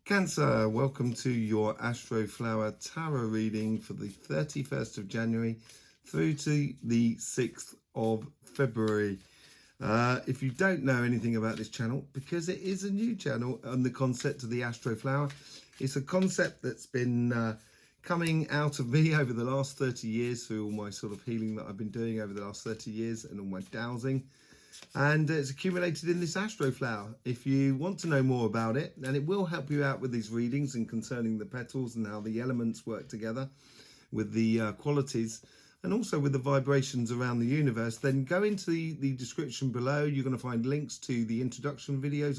Cancer, welcome to your Astroflower Tarot reading for the 31st of January through to the 6th of February. If you don't know anything about this channel, because it is a new channel on the concept of the Astroflower, it's a concept that's been coming out of me over the last 30 years through all my sort of healing that I've been doing over the last 30 years and all my dowsing. And it's accumulated in this Astroflower. If you want to know more about it, and it will help you out with these readings and concerning the petals and how the elements work together with the qualities and also with the vibrations around the universe, then go into the description below. You're going to find links to the introduction videos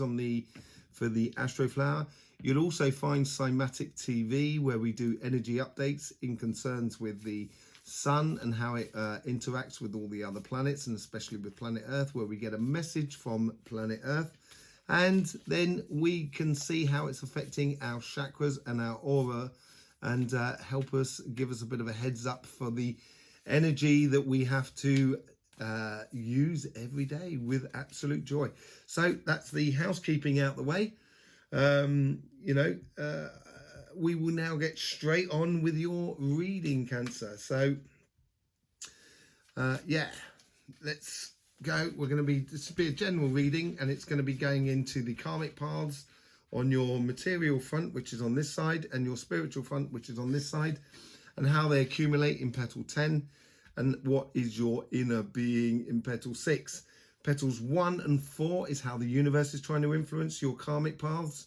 for the Astroflower. You'll also find Cymatic TV, where we do energy updates in concerns with the sun and how it interacts with all the other planets, and especially with planet Earth, where we get a message from planet Earth, and then we can see how it's affecting our chakras and our aura, and help us, give us a bit of a heads up for the energy that we have to use every day with absolute joy. So that's the housekeeping out the way. We will now get straight on with your reading, Cancer. So let's go. We're going to be, this will be a general reading, and it's going to be going into the karmic paths on your material front, which is on this side, and your spiritual front, which is on this side, and how they accumulate in petal 10, and what is your inner being in petal 6. Petals 1 and 4 is how the universe is trying to influence your karmic paths.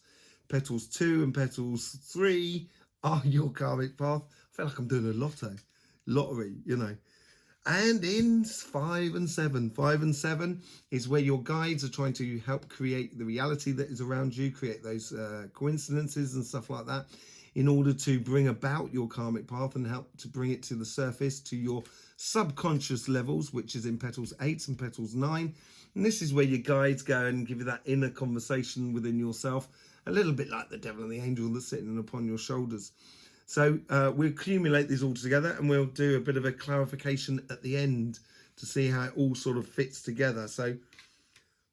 Petals 2 and petals 3 are your karmic path. I feel like I'm doing a lottery, you know. And in 5 and 7. 5 and 7 is where your guides are trying to help create the reality that is around you, create those coincidences and stuff like that, in order to bring about your karmic path and help to bring it to the surface, to your subconscious levels, which is in petals 8 and petals 9. And this is where your guides go and give you that inner conversation within yourself, a little bit like the devil and the angel that's sitting upon your shoulders. So we'll accumulate these all together, and we'll do a bit of a clarification at the end to see how it all sort of fits together. So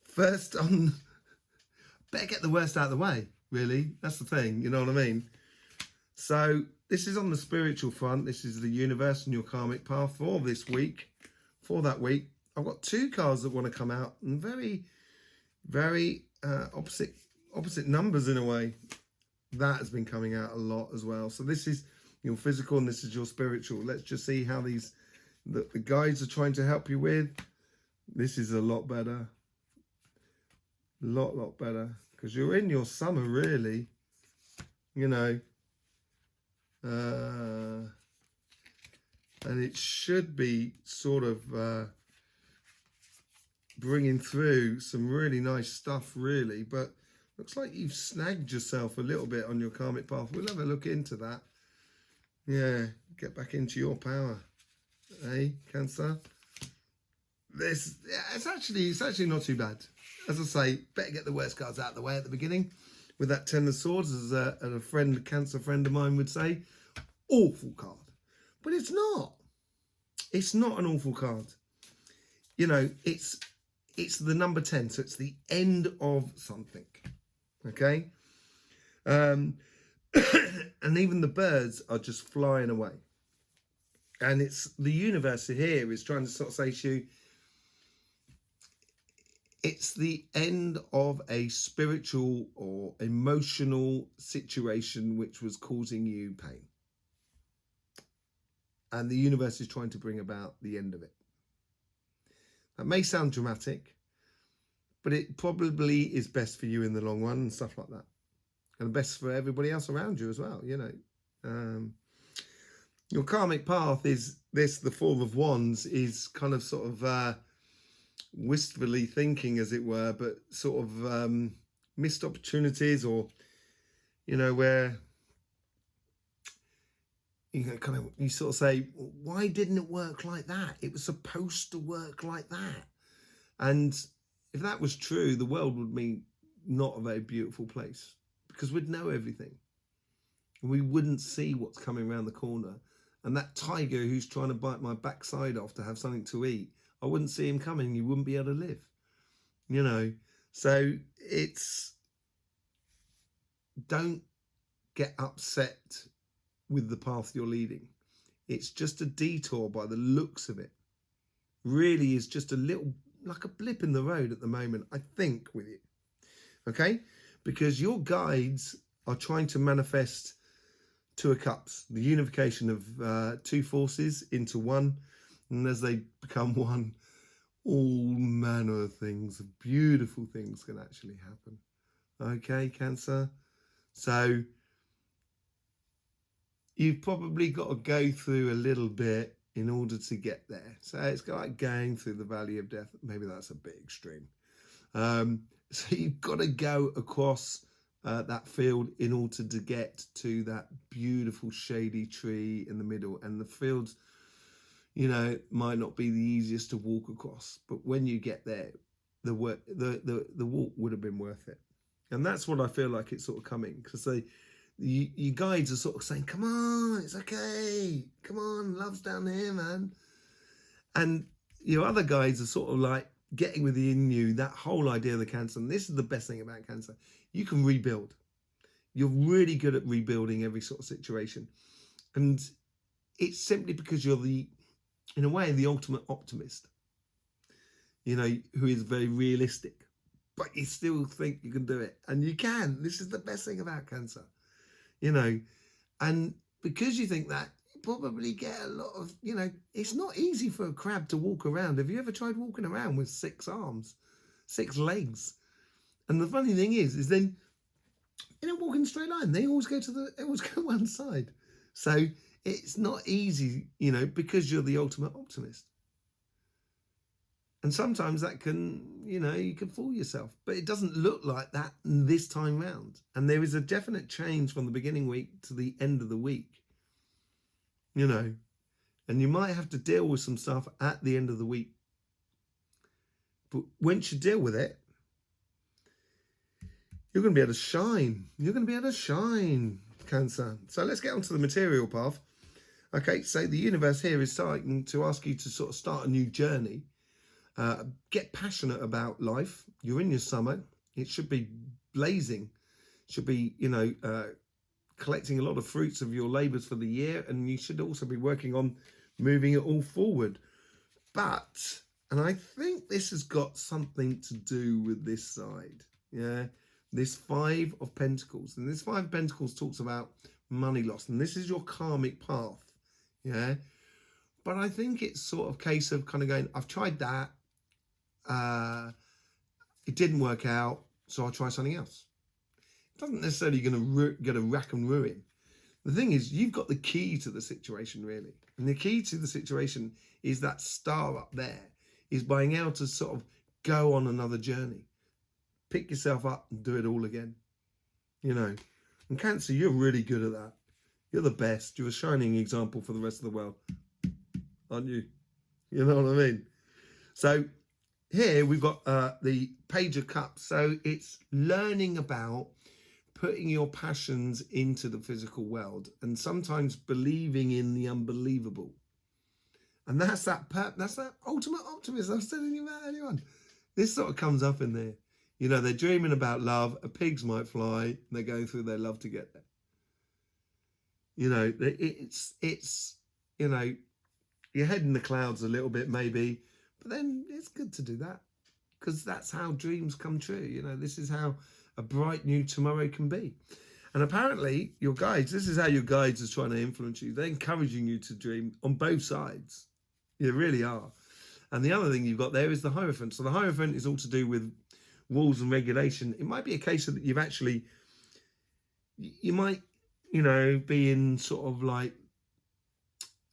first on, better get the worst out of the way, really. That's the thing, you know what I mean? So this is on the spiritual front. This is the universe and your karmic path for this week, for that week. I've got two cards that want to come out, and very, very opposite numbers in a way. That has been coming out a lot as well. So this is your physical and this is your spiritual. Let's just see how the guides are trying to help you with. This is a lot better. Lot better. Because you're in your summer, really. You know. And it should be sort of bringing through some really nice stuff, really. But looks like you've snagged yourself a little bit on your karmic path. We'll have a look into that. Yeah, get back into your power. Hey, Cancer? It's actually not too bad. As I say, better get the worst cards out of the way at the beginning. With that 10 of Swords, as a Cancer friend of mine would say, awful card. But it's not. It's not an awful card. You know, it's the number 10, so it's the end of something. Okay? And even the birds are just flying away. And it's the universe here is trying to sort of say to you, it's the end of a spiritual or emotional situation which was causing you pain. And the universe is trying to bring about the end of it. That may sound dramatic, but it probably is best for you in the long run and stuff like that. And best for everybody else around you as well, you know. Your karmic path is this, the Four of Wands, is kind of sort of wistfully thinking, as it were, but sort of missed opportunities, or, you know, where, you know, kind of, you sort of say, why didn't it work like that? It was supposed to work like that. And if that was true, the world would be not a very beautiful place, because we'd know everything. We wouldn't see what's coming around the corner. And that tiger who's trying to bite my backside off to have something to eat, I wouldn't see him coming. You wouldn't be able to live, you know. So it's, don't get upset with the path you're leading. It's just a detour by the looks of it. Really is just a little, like a blip in the road at the moment, I think, with you. Okay? Because your guides are trying to manifest Two of Cups, the unification of two forces into one. And as they become one, all manner of things, beautiful things can actually happen. Okay, Cancer? So you've probably got to go through a little bit in order to get there. So it's like going through the valley of death. Maybe that's a bit extreme. So you've got to go across that field in order to get to that beautiful shady tree in the middle. And the fields, you know, might not be the easiest to walk across, but when you get there, the walk would have been worth it. And that's what I feel like it's sort of coming, because your guides are sort of saying, come on, it's okay, come on, love's down here, man. And your other guides are sort of like getting within you that whole idea of the Cancer. And this is the best thing about Cancer: you can rebuild. You're really good at rebuilding every sort of situation, and it's simply because you're in a way, the ultimate optimist, you know, who is very realistic, but you still think you can do it. And you can. This is the best thing about Cancer, you know. And because you think that, you probably get a lot of, you know, it's not easy for a crab to walk around. Have you ever tried walking around with 6 arms, 6 legs? And the funny thing is then, they don't walk in a straight line. They always go one side. So it's not easy, you know, because you're the ultimate optimist. And sometimes that can, you know, you can fool yourself. But it doesn't look like that this time round. And there is a definite change from the beginning week to the end of the week, you know. And you might have to deal with some stuff at the end of the week. But once you deal with it, you're going to be able to shine. You're going to be able to shine, Cancer. So let's get onto the material path. Okay, so the universe here is starting to ask you to sort of start a new journey. Get passionate about life. You're in your summer. It should be blazing. It should be, you know, collecting a lot of fruits of your labours for the year. And you should also be working on moving it all forward. But, and I think this has got something to do with this side. Yeah. This 5 of Pentacles. And this 5 of Pentacles talks about money loss. And this is your karmic path. Yeah. But I think it's sort of a case of kind of going, I've tried that. It didn't work out, so I'll try something else. It doesn't necessarily get a rack and ruin. The thing is, you've got the key to the situation, really. And the key to the situation is that star up there, is being able to sort of go on another journey. Pick yourself up and do it all again. You know, and Cancer, you're really good at that. You're the best. You're a shining example for the rest of the world, aren't you? You know what I mean? So here we've got the Page of Cups. So it's learning about putting your passions into the physical world and sometimes believing in the unbelievable. And that's that ultimate optimism I was telling you about earlier on. This sort of comes up in there. You know, they're dreaming about love. Pigs might fly. And they're going through their love to get there. You know, it's you know, you're heading the clouds a little bit maybe, but then it's good to do that because that's how dreams come true. You know, this is how a bright new tomorrow can be. And apparently your guides, this is how your guides are trying to influence you. They're encouraging you to dream on both sides. You really are. And the other thing you've got there is the Hierophant. So the Hierophant is all to do with rules and regulation. It might be a case that you've actually, you might, you know, be in sort of like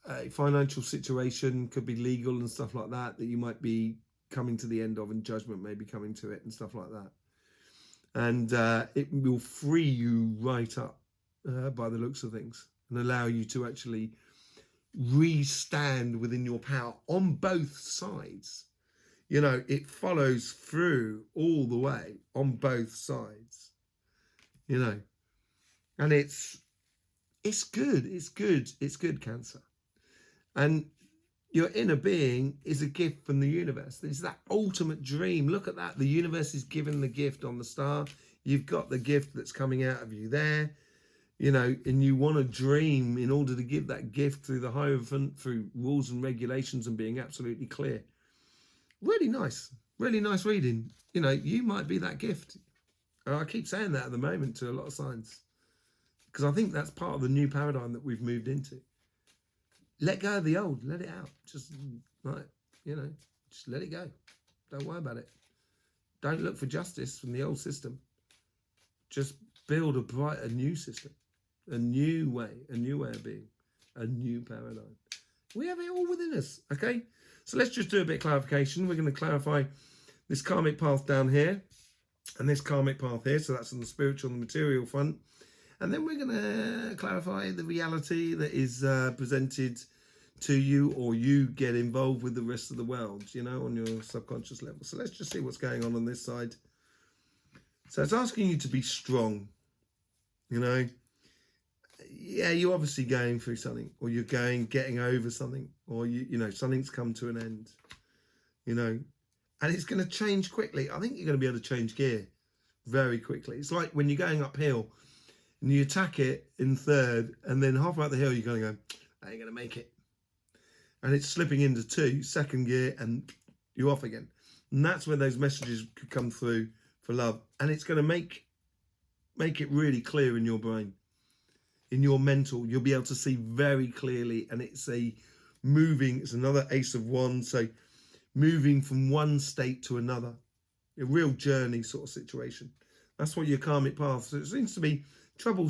a financial situation, could be legal and stuff like that, that you might be coming to the end of, and judgment may be coming to it and stuff like that. And it will free you right up by the looks of things and allow you to actually re-stand within your power on both sides. You know, it follows through all the way on both sides, you know, and it's good. It's good, Cancer. And your inner being is a gift from the universe. It's that ultimate dream. Look at that. The universe is giving the gift on the star. You've got the gift that's coming out of you there. you know, and you want to dream in order to give that gift through the Hierophant, through rules and regulations and being absolutely clear. Really nice reading. You know, you might be that gift. I keep saying that at the moment to a lot of signs, because I think that's part of the new paradigm that we've moved into. Let go of the old, let it out. Just like, you know, just let it go. Don't worry about it. Don't look for justice from the old system. Just build a new system, a new way of being, a new paradigm. We have it all within us, okay? So let's just do a bit of clarification. We're going to clarify this karmic path down here and this karmic path here. So that's on the spiritual and the material front. And then we're going to clarify the reality that is presented to you, or you get involved with the rest of the world, you know, on your subconscious level. So let's just see what's going on this side. So it's asking you to be strong, you know. Yeah, you're obviously going through something, or you're getting over something, or you know, something's come to an end, you know, and it's going to change quickly. I think you're going to be able to change gear very quickly. It's like when you're going uphill and you attack it in third, and then halfway up the hill, you're going to go, I ain't going to make it. And it's slipping into second gear, and you're off again. And that's when those messages could come through for love. And it's going to make it really clear in your brain, in your mental. You'll be able to see very clearly. And it's another Ace of Wands. So moving from one state to another, a real journey sort of situation. That's what your karmic path. So it seems to be, trouble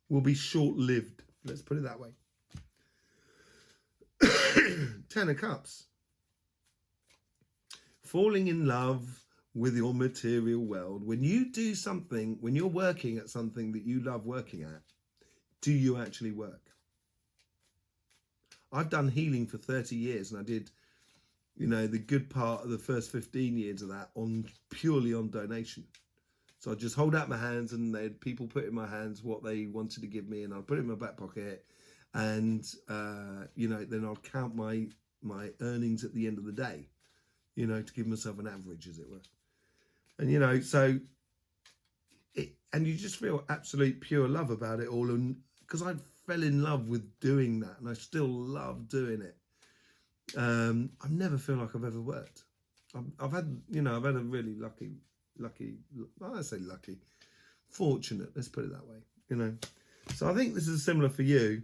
will be short-lived. Let's put it that way. 10 of Cups. Falling in love with your material world. When you do something, when you're working at something that you love working at, do you actually work? I've done healing for 30 years, and I did, you know, the good part of the first 15 years of that purely on donation. So I just hold out my hands, and people put in my hands what they wanted to give me, and I'll put it in my back pocket. And, you know, then I'll count my earnings at the end of the day, you know, to give myself an average, as it were. And, you know, so, and you just feel absolute pure love about it all. And because I fell in love with doing that, and I still love doing it. I never feel like I've ever worked. I've had a really fortunate, let's put it that way, you know. So I think this is similar for you.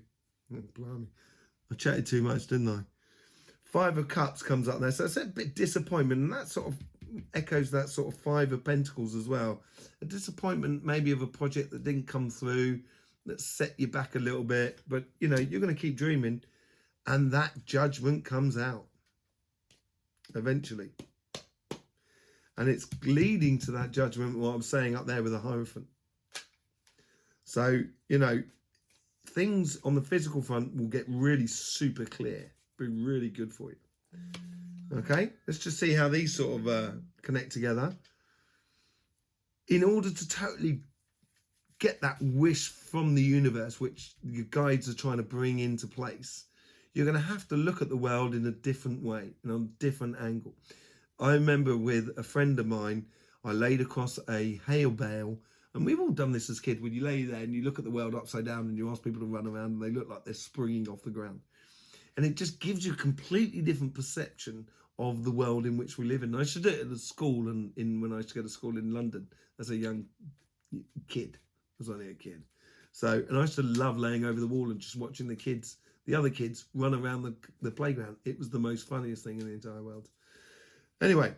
Oh, blimey. I chatted too much, didn't I? 5 of Cups comes up there. So it's a bit disappointment, and that sort of echoes that sort of 5 of Pentacles as well. A disappointment maybe of a project that didn't come through, that set you back a little bit. But, you know, you're going to keep dreaming, and that judgment comes out eventually. And it's leading to that judgment, what I'm saying up there with the Hierophant. So, you know, things on the physical front will get really super clear. Be really good for you. Okay, let's just see how these sort of connect together. In order to totally get that wish from the universe, which your guides are trying to bring into place, you're going to have to look at the world in a different way and on a different angle. I remember with a friend of mine, I laid across a hail bale. And we've all done this as kids, when you lay there and you look at the world upside down and you ask people to run around and they look like they're springing off the ground. And it just gives you a completely different perception of the world in which we live in. And I used to do it at the school, and when I used to go to school in London as a young kid. I was only a kid. So, and I used to love laying over the wall and just watching the other kids run around the playground. It was the most funniest thing in the entire world. Anyway.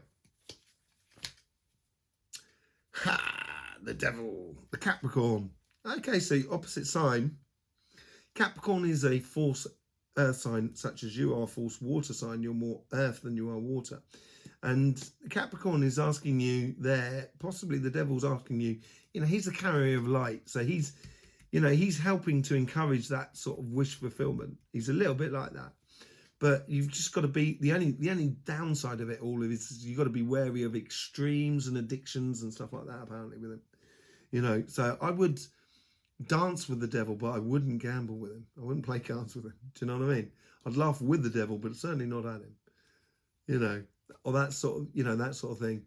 The Devil, the Capricorn. Okay, so opposite sign. Capricorn is a force earth sign, such as you are a force water sign. You're more earth than you are water. And Capricorn is asking you there, possibly the Devil's asking you, you know, he's the carrier of light. So he's, you know, he's helping to encourage that sort of wish fulfillment. He's a little bit like that. But you've just got to be, the only downside of it all is you've got to be wary of extremes and addictions and stuff like that, apparently, with him. You know, so I would dance with the devil, but I wouldn't gamble with him. I wouldn't play cards with him. Do you know what I mean? I'd laugh with the devil, but certainly not at him. You know, or that sort of, you know, that sort of thing.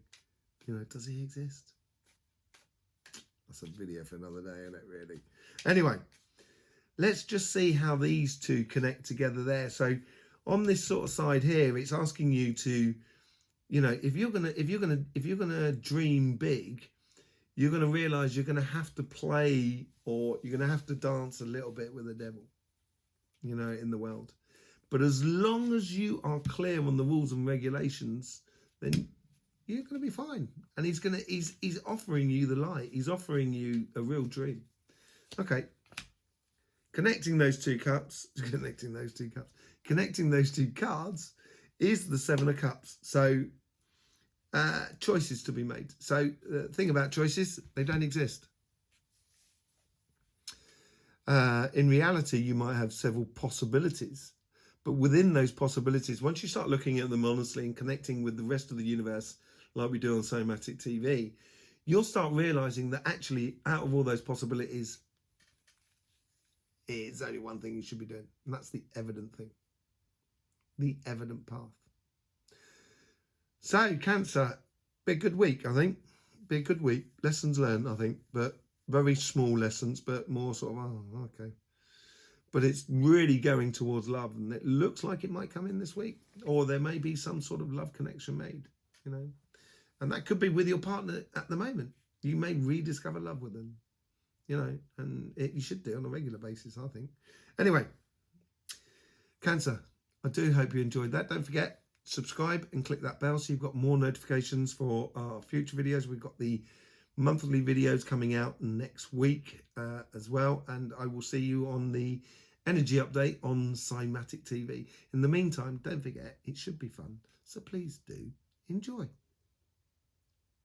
You know, does he exist? That's a video for another day, isn't it, really? Anyway, let's just see how these two connect together there. So on this sort of side here, it's asking you to, you know, if you're gonna dream big, you're gonna realize you're gonna have to play, or you're gonna have to dance a little bit with the devil, you know, in the world. But as long as you are clear on the rules and regulations, then you're going to be fine. And he's offering you the light. He's offering you a real dream. Okay. Connecting those two cards is the 7 of Cups. So choices to be made. So the thing about choices, they don't exist. In reality, you might have several possibilities. But within those possibilities, once you start looking at them honestly and connecting with the rest of the universe, like we do on Somatic TV, you'll start realizing that actually out of all those possibilities, it's only one thing you should be doing. And that's the evident thing. The evident path. So, Cancer, be a good week, I think. Be a good week. Lessons learned, I think. But very small lessons, but more sort of, oh, okay. But it's really going towards love, and it looks like it might come in this week, or there may be some sort of love connection made, you know, and that could be with your partner at the moment. You may rediscover love with them, you know, and you should do on a regular basis, I think. Anyway, Cancer, I do hope you enjoyed that. Don't forget, subscribe and click that bell so you've got more notifications for our future videos. We've got the monthly videos coming out next week as well, and I will see you on the energy update on Somatic TV. In the meantime, don't forget, it should be fun, so please do enjoy.